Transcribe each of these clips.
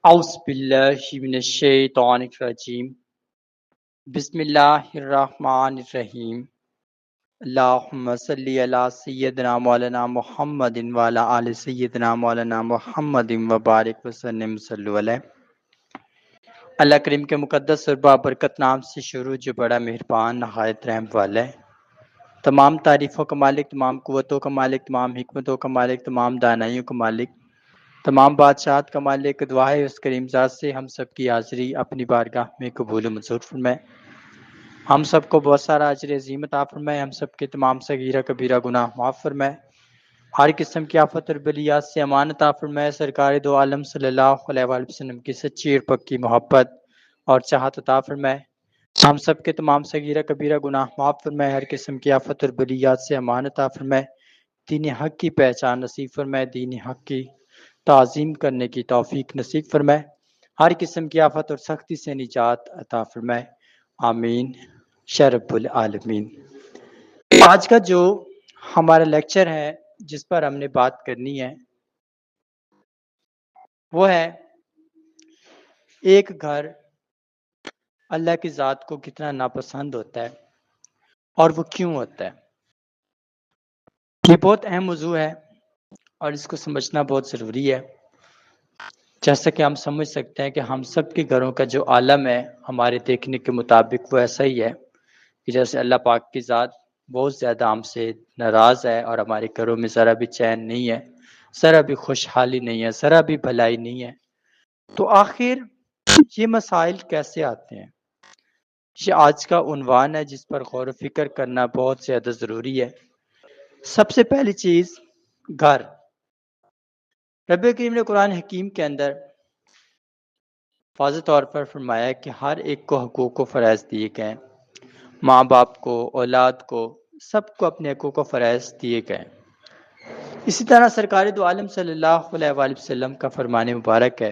اعوذ باللہ من الشیطان الرجیم بسم اللہ الرحمن الرحیم اللہم صلی علی سیدنا مولانا محمد وعلی آل سیدنا مولانا محمد وبارک وسلم صلی علیہ۔ اللہ کریم کے مقدس اور بابرکت نام سے شروع جو بڑا مہربان نہایت رحم والا ہے، تمام تعریفوں کا مالک، تمام قوتوں کا مالک، تمام حکمتوں کا مالک، تمام دانائیوں کا مالک، تمام بادشاہت کا مالک۔ دعا ہے اس کریم ذات سے ہم سب کی حاضری اپنی بارگاہ میں قبول و منظور فرمائے، ہم سب کو بہت سارا اجر عظیم عطا فرمائے، ہم سب کے تمام صغیرہ کبیرہ گناہ معاف فرمائے، ہر قسم کی آفت اور بلیات سے امان عطا فرمائے، سرکار دو عالم صلی اللہ علیہ وآلہ وسلم کی سچی اور پکی محبت اور چاہت عطا فرمائے، ہم سب کے تمام صغیرہ کبیرہ گناہ معاف فرمائے، ہر قسم کی آفت اور بلیات سے امان عطا فرمائے، دین حق کی پہچان نصیب فرمائے، دین حق کی تعظیم کرنے کی توفیق نصیب فرمائے، ہر قسم کی آفت اور سختی سے نجات عطا فرمائے، آمین یا رب العالمین۔ آج کا جو ہمارا لیکچر ہے جس پر ہم نے بات کرنی ہے وہ ہے ایک گھر اللہ کی ذات کو کتنا ناپسند ہوتا ہے اور وہ کیوں ہوتا ہے۔ یہ بہت اہم موضوع ہے اور اس کو سمجھنا بہت ضروری ہے۔ جیسا کہ ہم سمجھ سکتے ہیں کہ ہم سب کے گھروں کا جو عالم ہے ہمارے دیکھنے کے مطابق وہ ایسا ہی ہے کہ جیسے اللہ پاک کی ذات بہت زیادہ ہم سے ناراض ہے اور ہمارے گھروں میں ذرا بھی چین نہیں ہے، ذرا بھی خوشحالی نہیں ہے، ذرا بھی بھلائی نہیں ہے۔ تو آخر یہ مسائل کیسے آتے ہیں؟ یہ آج کا عنوان ہے جس پر غور و فکر کرنا بہت زیادہ ضروری ہے۔ سب سے پہلی چیز گھر۔ رب کریم نے قرآن حکیم کے اندر واضح طور پر فرمایا کہ ہر ایک کو حقوق و فرائض دیے گئے، ماں باپ کو، اولاد کو، سب کو اپنے حقوق و فرائض دیے گئے۔ اسی طرح سرکار دو عالم صلی اللہ علیہ وآلہ وسلم کا فرمان مبارک ہے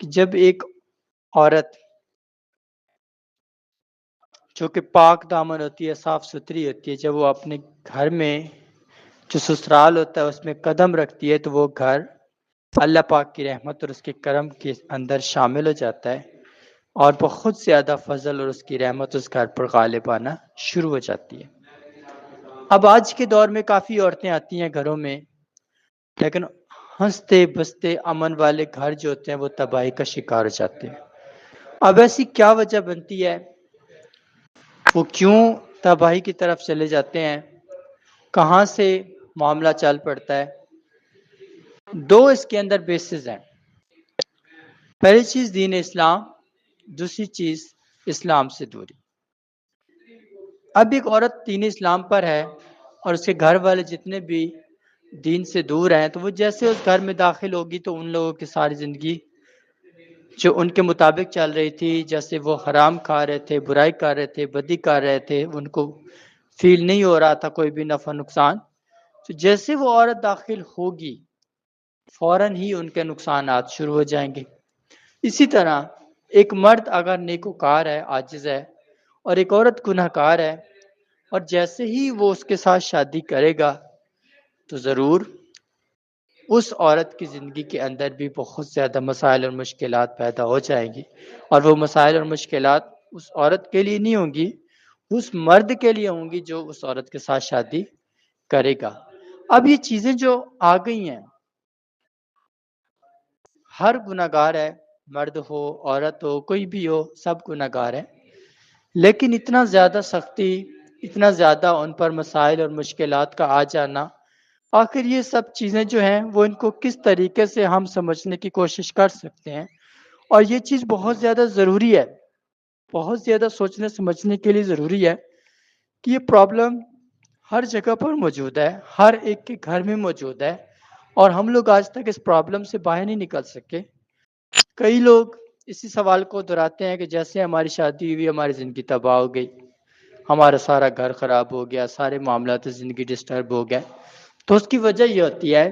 کہ جب ایک عورت جو کہ پاک دامن ہوتی ہے، صاف ستھری ہوتی ہے، جب وہ اپنے گھر میں جو سسرال ہوتا ہے اس میں قدم رکھتی ہے تو وہ گھر اللہ پاک کی رحمت اور اس کے کرم کے اندر شامل ہو جاتا ہے اور بہت زیادہ فضل اور اس کی رحمت اس گھر پر غالب آنا شروع ہو جاتی ہے۔ اب آج کے دور میں کافی عورتیں آتی ہیں گھروں میں، لیکن ہنستے بستے امن والے گھر جو ہوتے ہیں وہ تباہی کا شکار ہو جاتے ہیں۔ اب ایسی کیا وجہ بنتی ہے؟ وہ کیوں تباہی کی طرف چلے جاتے ہیں؟ کہاں سے معاملہ چل پڑتا ہے؟ دو اس کے اندر بیسز ہیں۔ پہلی چیز دین اسلام، دوسری چیز اسلام سے دوری۔ اب ایک عورت دین اسلام پر ہے اور اس کے گھر والے جتنے بھی دین سے دور ہیں تو وہ جیسے اس گھر میں داخل ہوگی تو ان لوگوں کی ساری زندگی جو ان کے مطابق چل رہی تھی، جیسے وہ حرام کھا رہے تھے، برائی کر رہے تھے، بدی کر رہے تھے، ان کو فیل نہیں ہو رہا تھا کوئی بھی نفع نقصان، تو جیسے وہ عورت داخل ہوگی فوراً ہی ان کے نقصانات شروع ہو جائیں گے۔ اسی طرح ایک مرد اگر نیکوکار ہے، عاجز ہے، اور ایک عورت گناہ کار ہے، اور جیسے ہی وہ اس کے ساتھ شادی کرے گا تو ضرور اس عورت کی زندگی کے اندر بھی بہت زیادہ مسائل اور مشکلات پیدا ہو جائیں گی، اور وہ مسائل اور مشکلات اس عورت کے لیے نہیں ہوں گی، اس مرد کے لیے ہوں گی جو اس عورت کے ساتھ شادی کرے گا۔ اب یہ چیزیں جو آ گئی ہیں، ہر گناہگار ہے، مرد ہو، عورت ہو، کوئی بھی ہو، سب گناہگار ہے، لیکن اتنا زیادہ سختی، اتنا زیادہ ان پر مسائل اور مشکلات کا آ جانا، آخر یہ سب چیزیں جو ہیں وہ ان کو کس طریقے سے ہم سمجھنے کی کوشش کر سکتے ہیں، اور یہ چیز بہت زیادہ ضروری ہے، بہت زیادہ سوچنے سمجھنے کے لیے ضروری ہے کہ یہ پرابلم ہر جگہ پر موجود ہے، ہر ایک کے گھر میں موجود ہے، اور ہم لوگ آج تک اس پرابلم سے باہر نہیں نکل سکے۔ کئی لوگ اسی سوال کو دہراتے ہیں کہ جیسے ہماری شادی ہوئی ہماری زندگی تباہ ہو گئی، ہمارا سارا گھر خراب ہو گیا، سارے معاملات زندگی ڈسٹرب ہو گئے۔ تو اس کی وجہ یہ ہوتی ہے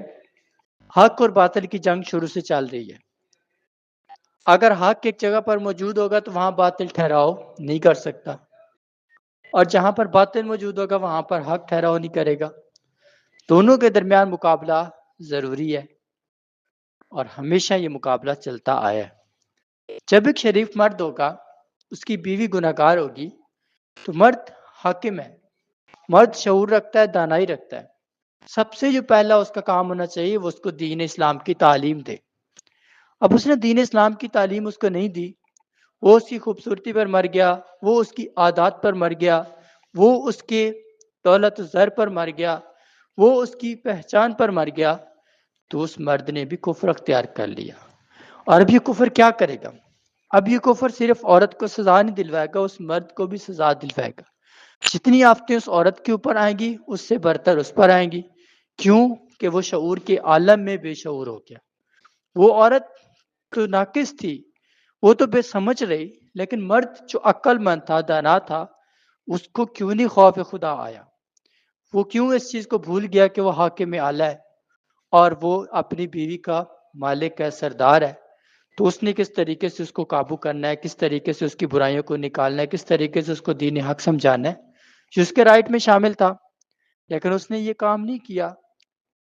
حق اور باطل کی جنگ شروع سے چل رہی ہے۔ اگر حق ایک جگہ پر موجود ہوگا تو وہاں باطل ٹھہراؤ نہیں کر سکتا، اور جہاں پر باطل موجود ہوگا وہاں پر حق ٹھہراؤ نہیں کرے گا۔ دونوں کے درمیان مقابلہ ضروری ہے، اور ہمیشہ یہ مقابلہ چلتا آیا ہے۔ جب ایک شریف مرد ہوگا، اس کی بیوی گناہ گار ہوگی، تو مرد حاکم ہے، مرد شعور رکھتا ہے، دانائی رکھتا ہے۔ سب سے جو پہلا اس کا کام ہونا چاہیے وہ اس کو دین اسلام کی تعلیم دے۔ اب اس نے دین اسلام کی تعلیم اس کو نہیں دی، وہ اس کی خوبصورتی پر مر گیا، وہ اس کی عادات پر مر گیا، وہ اس کے دولت و زر پر مر گیا، وہ اس کی پہچان پر مر گیا، تو اس مرد نے بھی کفر اختیار کر لیا۔ اور اب یہ کفر کیا کرے گا؟ اب یہ کفر صرف عورت کو سزا نہیں دلوائے گا، اس مرد کو بھی سزا دلوائے گا۔ جتنی آفتیں اس عورت کے اوپر آئیں گی، اس سے برتر اس پر آئیں گی۔ کیوں کہ وہ شعور کے عالم میں بے شعور ہو گیا۔ وہ عورت تو ناقص تھی، وہ تو بے سمجھ رہی، لیکن مرد جو عقل مند تھا، دانا تھا، اس کو کیوں نہیں خوف خدا آیا؟ وہ کیوں اس چیز کو بھول گیا کہ وہ حاکم اعلیٰ ہے اور وہ اپنی بیوی کا مالک ہے، سردار ہے؟ تو اس نے کس طریقے سے اس کو قابو کرنا ہے، کس طریقے سے اس کی برائیوں کو نکالنا ہے، کس طریقے سے اس کو دین حق سمجھانا ہے، جو اس کے رائٹ میں شامل تھا۔ لیکن اس نے یہ کام نہیں کیا،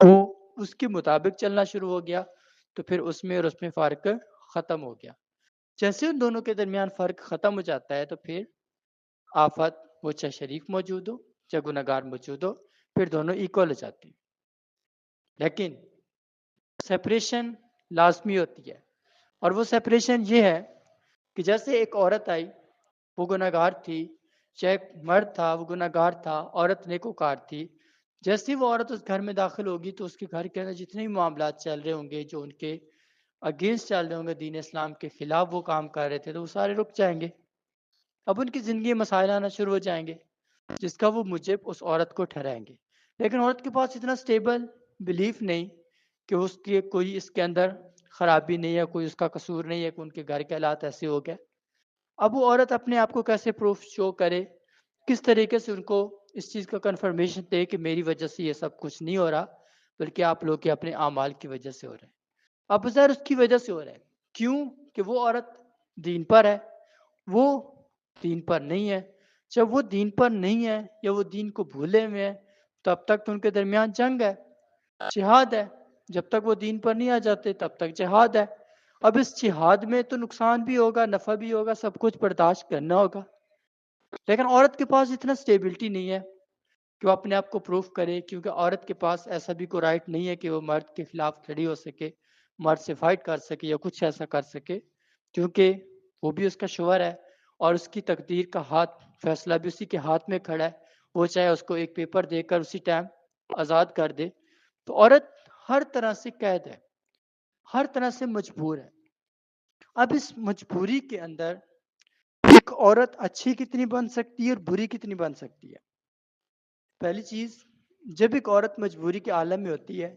وہ اس کے مطابق چلنا شروع ہو گیا، تو پھر اس میں اور اس میں فرق ختم ہو گیا۔ جیسے ان دونوں کے درمیان فرق ختم ہو جاتا ہے، تو پھر آفت، وہ چاہے شریف موجود ہو چاہے گناہ گار موجود ہو، پھر دونوں ایکول ہو جاتی ہیں۔ لیکن سیپریشن لازمی ہوتی ہے، اور وہ سیپریشن یہ ہے کہ جیسے ایک عورت آئی، وہ گناہ گار تھی، چاہے مرد تھا وہ گناہ گار تھا، عورت نیکوکار تھی۔ جیسے وہ عورت اس گھر میں داخل ہوگی تو اس کے گھر کے اندر جتنے بھی معاملات چل رہے ہوں گے، جو ان کے اگینسٹ چل رہے ہوں گے، دین اسلام کے خلاف وہ کام کر رہے تھے، تو وہ سارے رک جائیں گے۔ اب ان کی زندگی میں مسائل آنا شروع ہو جائیں گے، جس کا وہ موجب اس عورت کو ٹھہرائیں گے۔ لیکن عورت کے پاس اتنا سٹیبل بلیف نہیں کہ اس کی کوئی اس کے اندر خرابی نہیں ہے، کوئی اس کا قصور نہیں ہے کہ ان کے گھر کے حالات ایسے ہو گئے۔ اب وہ عورت اپنے آپ کو کیسے پروف شو کرے، کس طریقے سے ان کو اس چیز کا کنفرمیشن دے کہ میری وجہ سے یہ سب کچھ نہیں ہو رہا، بلکہ آپ لوگ کے اپنے اعمال کی وجہ سے ہو رہے ہیں۔ اب ظاہر اس کی وجہ سے ہو رہا ہے، کیوں کہ وہ عورت دین پر ہے، وہ دین پر نہیں ہے۔ جب وہ دین پر نہیں ہے یا وہ دین کو بھولے ہوئے ہیں، تب تک تو ان کے درمیان جنگ ہے، جہاد ہے۔ جب تک وہ دین پر نہیں آ جاتے تب تک جہاد ہے۔ اب اس جہاد میں تو نقصان بھی ہوگا، نفع بھی ہوگا، سب کچھ برداشت کرنا ہوگا۔ لیکن عورت کے پاس اتنا سٹیبلٹی نہیں ہے کہ وہ اپنے آپ کو پروف کرے، کیونکہ عورت کے پاس ایسا بھی کوئی رائٹ نہیں ہے کہ وہ مرد کے خلاف کھڑی ہو سکے، مرد سے فائٹ کر سکے یا کچھ ایسا کر سکے، کیونکہ وہ بھی اس کا شوہر ہے اور اس کی تقدیر کا ہاتھ، فیصلہ بھی اسی کے ہاتھ میں کھڑا ہے۔ وہ چاہے اس کو ایک پیپر دے کر اسی ٹائم آزاد کر دے۔ تو عورت ہر طرح سے قید ہے، ہر طرح سے مجبور ہے۔ اب اس مجبوری کے اندر ایک عورت اچھی کتنی بن سکتی ہے اور بری کتنی بن سکتی ہے؟ پہلی چیز، جب ایک عورت مجبوری کے عالم میں ہوتی ہے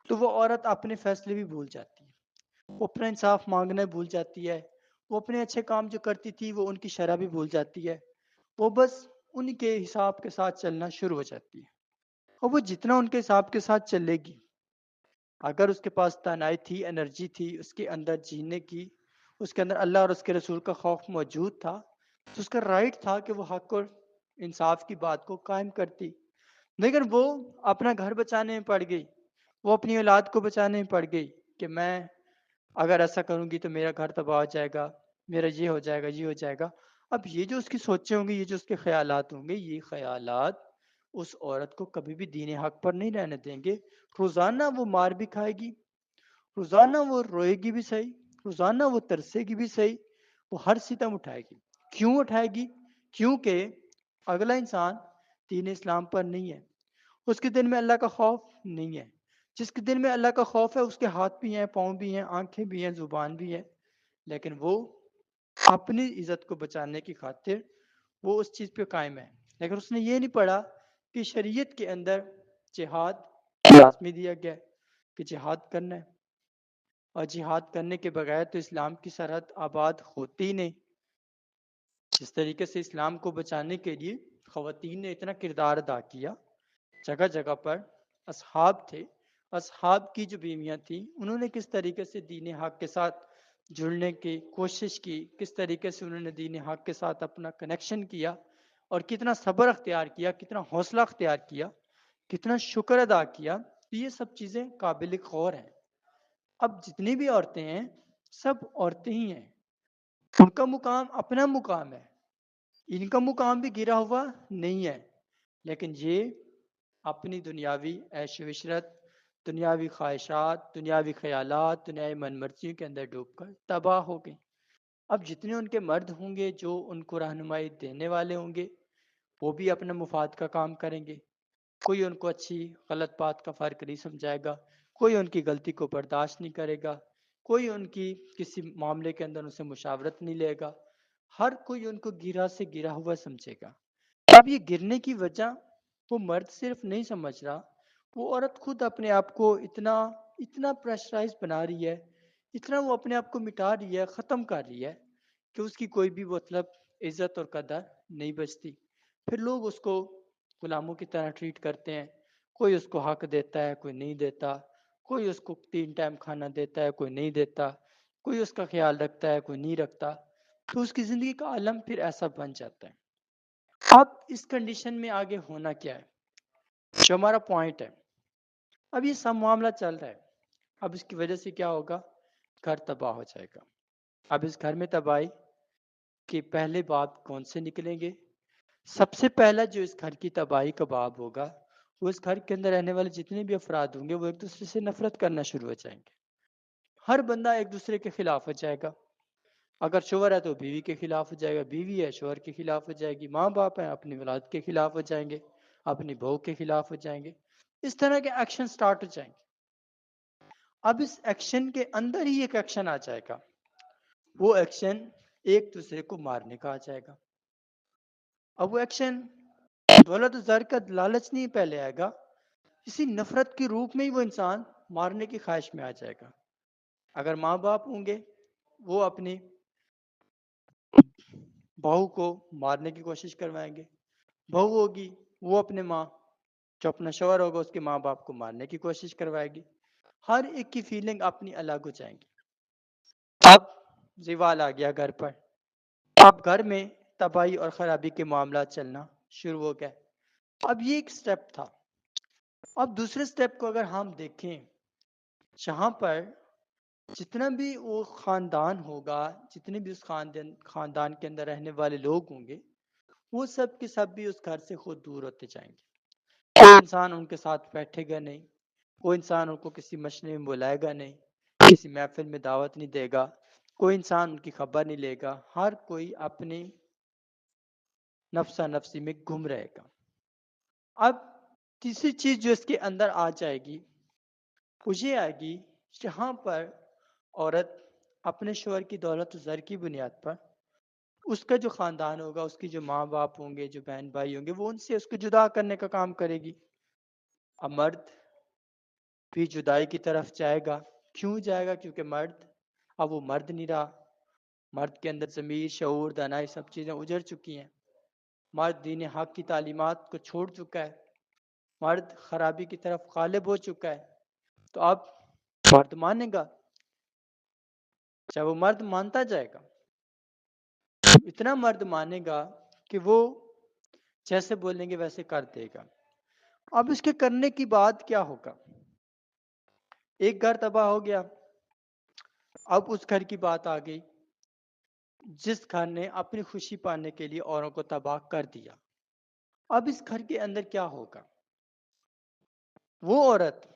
تو وہ عورت اپنے فیصلے بھی بھول جاتی ہے، وہ اپنا انصاف مانگنا بھول جاتی ہے، وہ اپنے اچھے کام جو کرتی تھی وہ ان کی شرح بھی بھول جاتی ہے، وہ بس ان کے حساب کے ساتھ چلنا شروع ہو جاتی ہے۔ اور وہ جتنا ان کے حساب کے ساتھ چلے گی، اگر اس کے پاس توانائی تھی، انرجی تھی اس کے اندر جینے کی، اس کے اندر اللہ اور اس کے رسول کا خوف موجود تھا، تو اس کا رائٹ تھا کہ وہ حق اور انصاف کی بات کو قائم کرتی۔ لیکن وہ اپنا گھر بچانے میں پڑ گئی، وہ اپنی اولاد کو بچانے میں پڑ گئی کہ میں اگر ایسا کروں گی تو میرا گھر تباہ ہو جائے گا، میرا یہ ہو جائے گا، یہ ہو جائے گا۔ اب یہ جو اس کی سوچیں ہوں گی، یہ جو اس کے خیالات ہوں گے، یہ خیالات اس عورت کو کبھی بھی دین حق پر نہیں رہنے دیں گے۔ روزانہ وہ مار بھی کھائے گی، روزانہ وہ روئے گی بھی صحیح، روزانہ وہ ترسے گی بھی صحیح، وہ ہر ستم اٹھائے گی۔ کیوں اٹھائے گی؟ کیونکہ اگلا انسان دین اسلام پر نہیں ہے، اس کے دل میں اللہ کا خوف نہیں ہے۔ جس کے دل میں اللہ کا خوف ہے، اس کے ہاتھ بھی ہیں، پاؤں بھی ہیں، آنکھیں بھی ہیں، زبان بھی ہے، لیکن وہ اپنی عزت کو بچانے کی خاطر وہ اس چیز پہ قائم ہے۔ لیکن اس نے یہ نہیں پڑھا کہ شریعت کے اندر جہاد لازمی دیا گیا ہے کہ جہاد کرنا ہے، اور جہاد کرنے کے بغیر تو اسلام کی سرحد آباد ہوتی ہی نہیں۔ جس طریقے سے اسلام کو بچانے کے لیے خواتین نے اتنا کردار ادا کیا، جگہ جگہ پر اصحاب تھے، اصحاب کی جو بیویاں تھیں انہوں نے کس طریقے سے دین حق کے ساتھ جڑنے کی کوشش کی، کس طریقے سے انہوں نے دین حق کے ساتھ اپنا کنیکشن کیا، اور کتنا صبر اختیار کیا، کتنا حوصلہ اختیار کیا، کتنا شکر ادا کیا۔ تو یہ سب چیزیں قابل غور ہیں۔ اب جتنی بھی عورتیں ہیں سب عورتیں ہی ہیں، ان کا مقام اپنا مقام ہے، ان کا مقام بھی گرا ہوا نہیں ہے، لیکن یہ اپنی دنیاوی عیش و عشرت، دنیاوی خواہشات، دنیاوی خیالات، دنیاوی من مرضیوں کے اندر ڈوب کر تباہ ہو گئی۔ اب جتنے ان کے مرد ہوں گے جو ان کو رہنمائی دینے والے ہوں گے، وہ بھی اپنے مفاد کا کام کریں گے، کوئی ان کو اچھی غلط بات کا فرق نہیں سمجھائے گا، کوئی ان کی غلطی کو برداشت نہیں کرے گا، کوئی ان کی کسی معاملے کے اندر ان سے مشاورت نہیں لے گا، ہر کوئی ان کو گرا سے گرا ہوا سمجھے گا۔ اب یہ گرنے کی وجہ وہ مرد صرف نہیں سمجھ رہا، وہ عورت خود اپنے آپ کو اتنا پریشرائز بنا رہی ہے، اتنا وہ اپنے آپ کو مٹا رہی ہے، ختم کر رہی ہے کہ اس کی کوئی بھی مطلب عزت اور قدر نہیں بچتی۔ پھر لوگ اس کو غلاموں کی طرح ٹریٹ کرتے ہیں، کوئی اس کو حق دیتا ہے، کوئی نہیں دیتا، کوئی اس کو 3 ٹائم کھانا دیتا ہے، کوئی نہیں دیتا، کوئی اس کا خیال رکھتا ہے، کوئی نہیں رکھتا، تو اس کی زندگی کا عالم پھر ایسا بن جاتا ہے۔ اب اس کنڈیشن میں آگے ہونا کیا ہے، جو ہمارا پوائنٹ ہے، اب یہ سب معاملہ چل رہا ہے، اب اس کی وجہ سے کیا ہوگا، گھر تباہ ہو جائے گا۔ اب اس گھر میں تباہی کے پہلے باب کون سے نکلیں گے؟ سب سے پہلا جو اس گھر کی تباہی کا باب ہوگا، وہ اس گھر کے اندر رہنے والے جتنے بھی افراد ہوں گے وہ ایک دوسرے سے نفرت کرنا شروع ہو جائیں گے، ہر بندہ ایک دوسرے کے خلاف ہو جائے گا، اگر شوہر ہے تو بیوی کے خلاف ہو جائے گا، بیوی ہے شوہر کے خلاف ہو جائے گی، ماں باپ ہیں اپنی اولاد کے خلاف ہو جائیں گے، اپنی بہو کے خلاف ہو جائیں گے، اس طرح کے ایکشن سٹارٹ ہو جائیں گے۔ اب اس ایکشن کے اندر ہی ایک ایکشن آ جائے گا، وہ ایکشن ایک دوسرے کو مارنے کا آ جائے گا۔ اب وہ ایکشن دولت و زر کا لالچ نہیں پہلے آئے گا، اسی نفرت کے روپ میں ہی وہ انسان مارنے کی خواہش میں آ جائے گا۔ اگر ماں باپ ہوں گے وہ اپنی بہو کو مارنے کی کوشش کروائیں گے، بہو ہوگی وہ اپنے ماں جو اپنا شوہر ہوگا اس کے ماں باپ کو مارنے کی کوشش کروائے گی، ہر ایک کی فیلنگ اپنی الگ ہو جائیں گی۔ اب زوال آ گیا گھر پر، اب گھر میں تباہی اور خرابی کے معاملات چلنا شروع ہو گئے۔ اب یہ ایک سٹیپ تھا۔ اب دوسرے سٹیپ کو اگر ہم دیکھیں، جہاں پر جتنا بھی وہ خاندان ہوگا، جتنے بھی اس خاندان کے اندر رہنے والے لوگ ہوں گے، وہ سب کے سب بھی اس گھر سے خود دور ہوتے جائیں گے، کوئی انسان ان کے ساتھ بیٹھے گا نہیں، کوئی انسان ان کو کسی مشنے میں بلائے گا نہیں، کسی محفل میں دعوت نہیں دے گا، کوئی انسان ان کی خبر نہیں لے گا، ہر کوئی اپنی نفسا نفسی میں گم رہے گا۔ اب تیسری چیز جو اس کے اندر آ جائے گی وہ یہ آئے گی، جہاں پر عورت اپنے شوہر کی دولت و زر کی بنیاد پر اس کا جو خاندان ہوگا، اس کی جو ماں باپ ہوں گے، جو بہن بھائی ہوں گے، وہ ان سے اس کو جدا کرنے کا کام کرے گی۔ اب مرد بھی جدائی کی طرف جائے گا، کیوں جائے گا؟ کیونکہ مرد اب وہ مرد نہیں رہا، مرد کے اندر ضمیر، شعور، دانائی سب چیزیں اجڑ چکی ہیں، مرد دین حق کی تعلیمات کو چھوڑ چکا ہے، مرد خرابی کی طرف غالب ہو چکا ہے، تو اب مرد مانے گا، چاہے وہ مرد مانتا جائے گا، اتنا مرد مانے گا کہ وہ جیسے بولیں گے ویسے کر دے گا۔ اب اس کے کرنے کی بات کیا ہوگا؟ ایک گھر تباہ ہو گیا، اب اس گھر کی بات آ گئی جس گھر نے اپنی خوشی پانے کے لیے اوروں کو تباہ کر دیا۔ اب اس گھر کے اندر کیا ہوگا؟ وہ عورت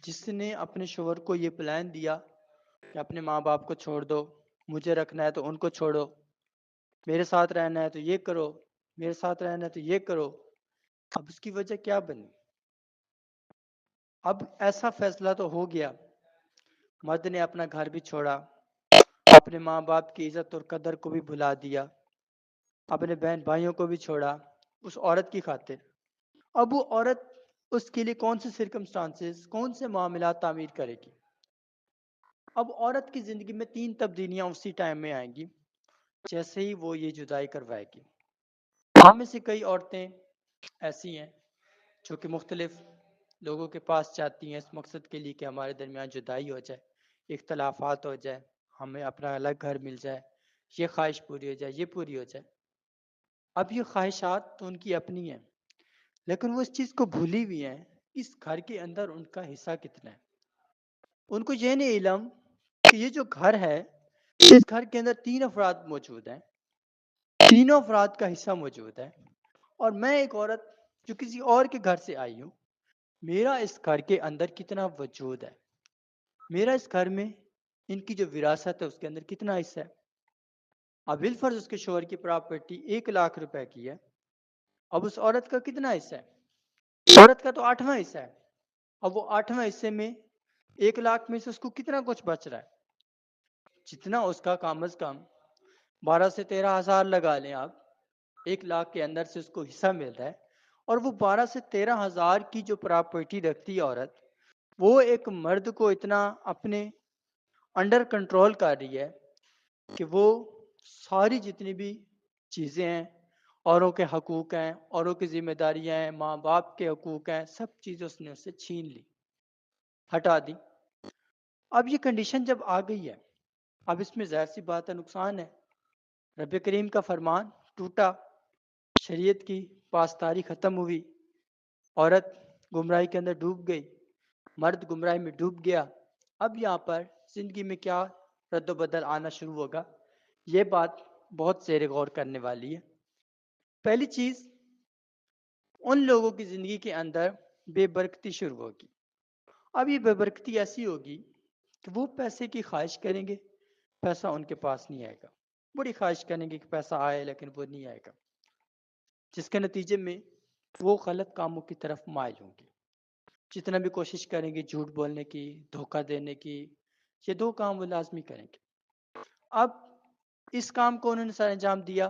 جس نے اپنے شوہر کو یہ پلان دیا کہ اپنے ماں باپ کو چھوڑ دو، مجھے رکھنا ہے تو ان کو چھوڑو، میرے ساتھ رہنا ہے تو یہ کرو، میرے ساتھ رہنا ہے تو یہ کرو، اب اس کی وجہ کیا بنی؟ اب ایسا فیصلہ تو ہو گیا، مرد نے اپنا گھر بھی چھوڑا، اپنے ماں باپ کی عزت اور قدر کو بھی بھلا دیا، اپنے بہن بھائیوں کو بھی چھوڑا اس عورت کی خاطر۔ اب وہ عورت اس کے لیے کون سے سرکمسٹانسز، کون سے معاملات تعمیر کرے گی؟ اب عورت کی زندگی میں 3 تبدیلیاں اسی ٹائم میں آئیں گی جیسے ہی وہ یہ جدائی کروائے گی۔ ہم میں سے کئی عورتیں ایسی ہیں جو کہ مختلف لوگوں کے پاس جاتی ہیں اس مقصد کے لیے کہ ہمارے درمیان جدائی ہو جائے، اختلافات ہو جائے، ہمیں اپنا الگ گھر مل جائے، یہ خواہش پوری ہو جائے، یہ پوری ہو جائے۔ اب یہ خواہشات تو ان کی اپنی ہیں، لیکن وہ اس چیز کو بھولی ہوئی ہیں اس گھر کے اندر ان کا حصہ کتنا ہے۔ ان کو یہ نہیں علم کہ یہ جو گھر ہے اس گھر کے اندر 3 افراد موجود ہیں، تینوں افراد کا حصہ موجود ہے، اور میں ایک عورت جو کسی اور کے گھر سے آئی ہوں، میرا اس گھر کے اندر کتنا وجود ہے، میرا اس گھر میں ان کی جو وراثت ہے اس کے اندر کتنا حصہ ہے۔ اب بالفرض اس کے شوہر کی پراپرٹی 1,00,000 روپے کی ہے، اب اس عورت کا کتنا حصہ ہے؟ عورت کا تو 8واں حصہ ہے، اب وہ 8واں حصے میں 1,00,000 میں سے اس کو کتنا کچھ بچ رہا ہے؟ جتنا اس کا کم از کم 12 سے 13,000 لگا لیں آپ، 1,00,000 کے اندر سے اس کو حصہ مل رہا ہے، اور وہ 12 سے 13,000 کی جو پراپرٹی رکھتی ہے عورت، وہ ایک مرد کو اتنا اپنے انڈر کنٹرول کر رہی ہے کہ وہ ساری جتنی بھی چیزیں ہیں، اوروں کے حقوق ہیں، اوروں کی ذمہ داریاں ہیں، ماں باپ کے حقوق ہیں، سب چیزیں اس نے اس سے چھین لی، ہٹا دی۔ اب یہ کنڈیشن جب آ گئی ہے، اب اس میں ظاہر سی بات ہے نقصان ہے، رب کریم کا فرمان ٹوٹا، شریعت کی پاسداری ختم ہوئی، عورت گمراہی کے اندر ڈوب گئی، مرد گمراہی میں ڈوب گیا۔ اب یہاں پر زندگی میں کیا رد و بدل آنا شروع ہوگا، یہ بات بہت زیر غور کرنے والی ہے۔ پہلی چیز، ان لوگوں کی زندگی کے اندر بے برکتی شروع ہوگی۔ اب یہ بے برکتی ایسی ہوگی کہ وہ پیسے کی خواہش کریں گے، پیسہ ان کے پاس نہیں آئے گا، بڑی خواہش کریں گے کہ پیسہ آئے لیکن وہ نہیں آئے گا، جس کے نتیجے میں وہ غلط کاموں کی طرف مائل ہوں گے، جتنا بھی کوشش کریں گے جھوٹ بولنے کی، دھوکہ دینے کی، یہ 2 کام وہ لازمی کریں گے۔ اب اس کام کو انہوں نے سر انجام دیا،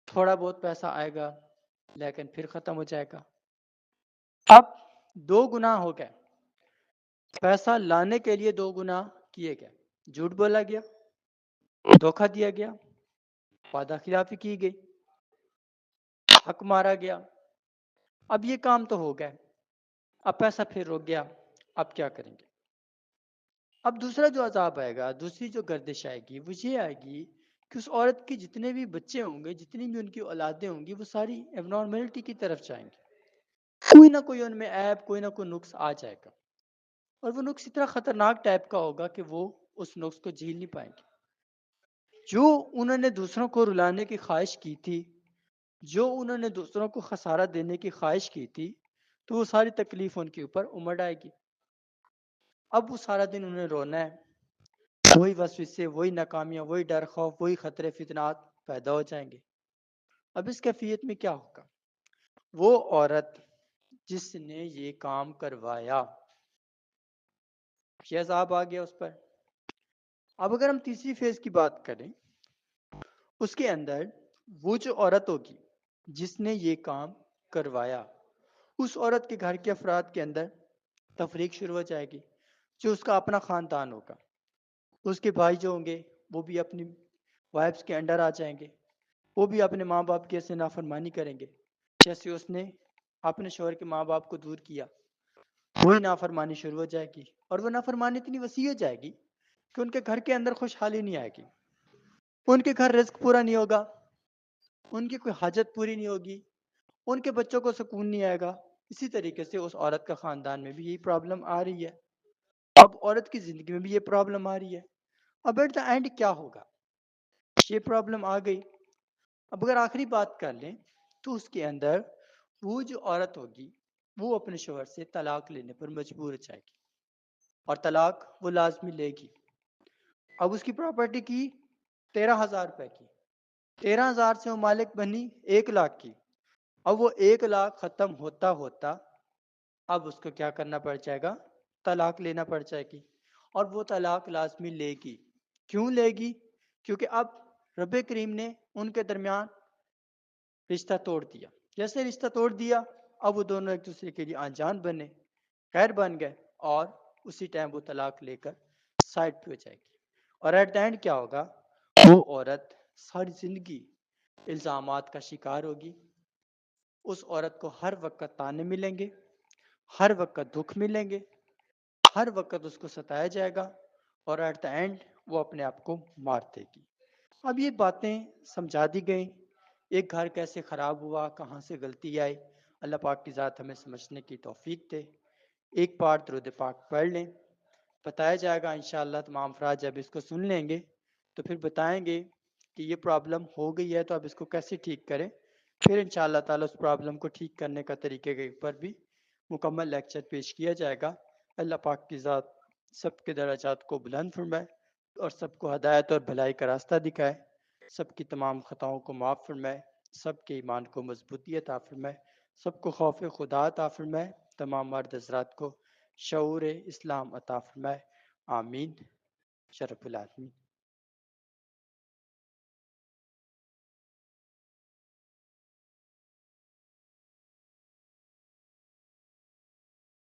تھوڑا بہت پیسہ آئے گا لیکن پھر ختم ہو جائے گا۔ اب 2 گناہ ہو گئے، پیسہ لانے کے لیے 2 گناہ کیے گئے، جھوٹ بولا گیا، دھوکہ دیا گیا، وعدہ خلافی کی گئی، حق مارا گیا۔ اب یہ کام تو ہو گئے، اب پیسہ پھر رک گیا، اب کیا کریں گے؟ اب دوسرا جو عذاب آئے گا، دوسری جو گردش آئے گی، وہ یہ آئے گی کہ اس عورت کے جتنے بھی بچے ہوں گے، جتنی بھی ان کی اولادیں ہوں گی، وہ ساری ایب نارملٹی کی طرف جائیں گے، کوئی نہ کوئی ان میں عیب، کوئی نہ کوئی نقص آ جائے گا، اور وہ نقص اتنا خطرناک ٹائپ کا ہوگا کہ وہ اس نقص کو جھیل نہیں پائیں گے۔ جو انہوں نے دوسروں کو رلانے کی خواہش کی تھی، جو انہوں نے دوسروں کو خسارہ دینے کی خواہش کی تھی، تو وہ ساری تکلیف ان کے اوپر امڑ آئے گی۔ اب وہ سارا دن انہیں رونا ہے، وہی وسوسے، وہی ناکامیاں، وہی ڈر خوف، وہی خطرے فتنات پیدا ہو جائیں گے۔ اب اس کیفیت میں کیا ہوگا؟ وہ عورت جس نے یہ کام کروایا، یہ عذاب آ گیا اس پر۔ اب اگر ہم تیسری فیز کی بات کریں، اس کے اندر وہ جو عورت ہوگی جس نے یہ کام کروایا، اس عورت کے گھر کے افراد کے اندر تفریق شروع ہو جائے گی، جو اس کا اپنا خاندان ہوگا، اس کے بھائی جو ہوں گے وہ بھی اپنی وائفز کے انڈر آ جائیں گے، وہ بھی اپنے ماں باپ کی ایسے نافرمانی کریں گے جیسے اس نے اپنے شوہر کے ماں باپ کو دور کیا، وہی نافرمانی شروع ہو جائے گی، اور وہ نافرمانی اتنی وسیع ہو جائے گی کہ ان کے گھر کے اندر خوشحالی نہیں آئے گی، ان کے گھر رزق پورا نہیں ہوگا، ان کی کوئی حاجت پوری نہیں ہوگی، ان کے بچوں کو سکون نہیں آئے گا۔ اسی طریقے سے اس عورت کا خاندان میں بھی یہی پرابلم آ رہی ہے، اب عورت کی زندگی میں بھی یہ پرابلم آ رہی ہے۔ اب ایٹ دا اینڈ کیا ہوگا؟ یہ پرابلم آ گئی۔ اب اگر آخری بات کر لیں تو اس کے اندر وہ جو عورت ہوگی وہ اپنے شوہر سے طلاق لینے پر مجبور ہو جائے گی، اور طلاق وہ لازمی لے گی۔ اب اس کی پراپرٹی کی 13,000 روپے کی، 13,000 سے وہ مالک بنی 1,00,000 کی، اب وہ 1,00,000 ختم ہوتا ہوتا اب اس کو کیا کرنا پڑ جائے گا؟ طلاق لینا پڑ جائے گی، اور وہ طلاق لازمی لے گی۔ کیوں لے گی؟ کیونکہ اب رب کریم نے ان کے درمیان رشتہ توڑ دیا، جیسے رشتہ توڑ دیا اب وہ دونوں ایک دوسرے کے لیے انجان بنے، غیر بن گئے، اور اسی ٹائم وہ طلاق لے کر سائڈ پہ ہو جائے گی۔ اور ایٹ دا اینڈ کیا ہوگا؟ وہ عورت ساری زندگی الزامات کا شکار ہوگی، اس عورت کو ہر وقت تانے ملیں گے، ہر وقت دکھ ملیں گے، ہر وقت اس کو ستایا جائے گا، اور ایٹ دا اینڈ وہ اپنے آپ کو مار دے گی۔ اب یہ باتیں سمجھا دی گئیں، ایک گھر کیسے خراب ہوا، کہاں سے غلطی آئی، اللہ پاک کی ذات ہمیں سمجھنے کی توفیق دے۔ ایک بار درود پاک پڑھ لیں۔ بتایا جائے گا انشاءاللہ. تمام افراد جب اس کو سن لیں گے تو پھر بتائیں گے کہ یہ پرابلم ہو گئی ہے تو اب اس کو کیسے ٹھیک کریں. پھر انشاءاللہ تعالی اس پرابلم کو ٹھیک کرنے کا طریقے کے اوپر بھی مکمل لیکچر پیش کیا جائے گا. اللہ پاک کی ذات سب کے درجات کو بلند فرمائے اور سب کو ہدایت اور بھلائی کا راستہ دکھائے، سب کی تمام خطاؤں کو معاف فرمائے، سب کے ایمان کو مضبوطی عطا فرمائے، سب کو خوف خدا عطا فرمائے، تمام مرد حضرات کو شعور اسلام عطا فرمائے. آمین شرف العالمین.